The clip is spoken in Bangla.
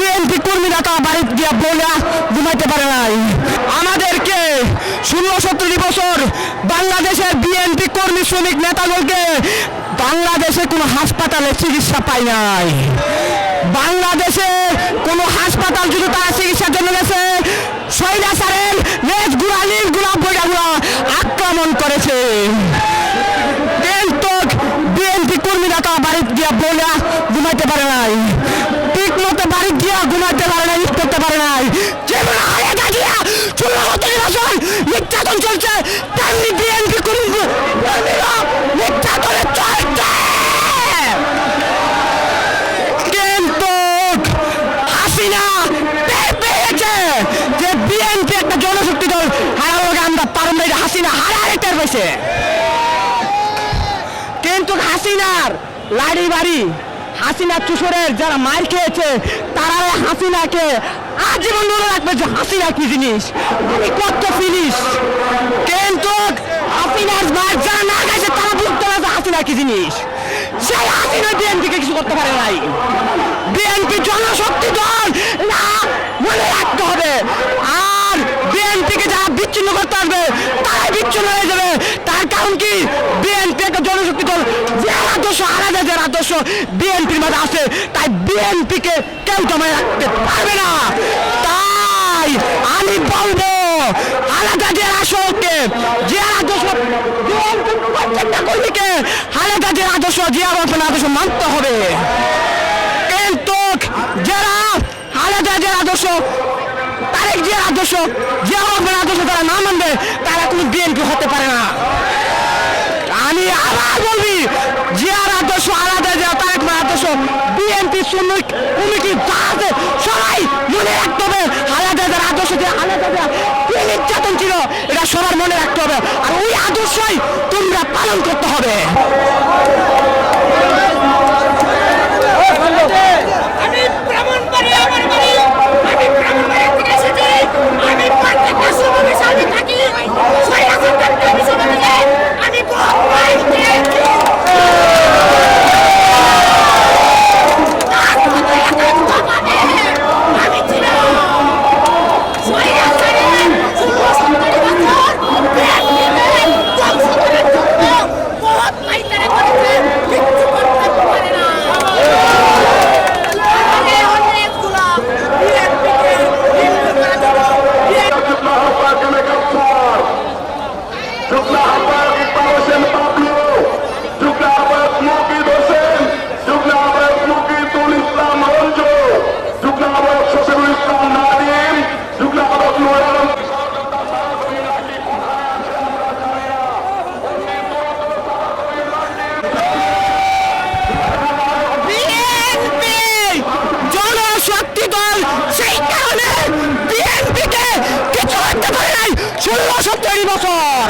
বিএনপি কর্মীরা তো বাড়ি গিয়া বলে ঘুমাইতে পারে নাই। আমাদেরকে 16-17 বছর বাংলাদেশের বিএনপি কর্মী শ্রমিক নেতাদেরকে বাংলাদেশে কোনো হাসপাতালে চিকিৎসা পায় নাই। বাংলাদেশে কোনো হাসপাতাল যদি তারা চিকিৎসার জন্য গেছে, স্বৈরাচারের লেজ গুড়া নীল গুলা বইরা গুলা আক্রমণ করেছে। কিন্তু বিএনপি কর্মীরা তো বাড়ি গিয়া বলে ঘুমাইতে পারে নাই, ঠিক মতো বাড়ি গিয়া ঘুমাইতে পারে নাই, ঈদ করতে পারে নাই। যেমন আলাদা দিয়া 16-17 বছর নির্যাতন চলছে, তেমনি বিএনপি কর্মীরা নির্যাতনে চলছে। কিন্তু হাসিনা টের পেয়েছে যে বিএনপি একটা জনশক্তি দল, হারালো আমরা পারব না, হাসিনা হারারে টের পেয়েছে। কিন্তু হাসিনার লাড়ি বাড়ি, হাসিনা চুষরের যারা মার খেয়েছে তারা হাসিনাকে আজীবন মনে রাখবে যে হাসিনা কি জিনিস, আমি কত ফিনিস। কিন্তু হাসিনার মার যারা না গেছে তারা বুঝতে পারে হাসিনা কি জিনিস। সেই হাসিনা বিএনপিকে কিছু করতে পারে নাই। বিএনপি জনশক্তি দল না, মনে রাখতে হবে। আর বিএনপিকে যারা বিচ্ছিন্ন করতে আসবে তারাই বিচ্ছিন্ন হয়ে যাবে। তার কারণ কি, বিএনপি একটা জনশক্তি দল, যে আদর্শ আলাদা, যে আদর্শ বিএনপির মধ্যে আছে, তাই বিএনপিকে কেউ জমায় রাখতে পারবে না। তাই আমি বলবো আলাদা যে আসলকে, যে আদর্শ প্রত্যেকটা কর্মীকে আলাদা যে আদর্শ, যে আদর্শ মানতে হবে। কিন্তু যারা আলাদা যে আদর্শ, তারেক যে আদর্শ, যে আদর্শ তারা না মানবে, তারা কোনো বিএনপি হতে পারে না। আমি আবার বলবি, যে আদর্শ আলাদা, যে তারেক আদর্শ, বিএনপি শ্রমিক কমিটি যা আছে সবাই মনে রাখতে হবে। আলাদা যার আদর্শ, যে আলাদা যে নির্যাতন ছিল, এটা সবার মনে রাখতে হবে। আর ওই আদর্শই তোমরা পালন করতে হবে। সেই কারণে বিএনপিকে কিছু করতে পারে নাই 16-17 বছর।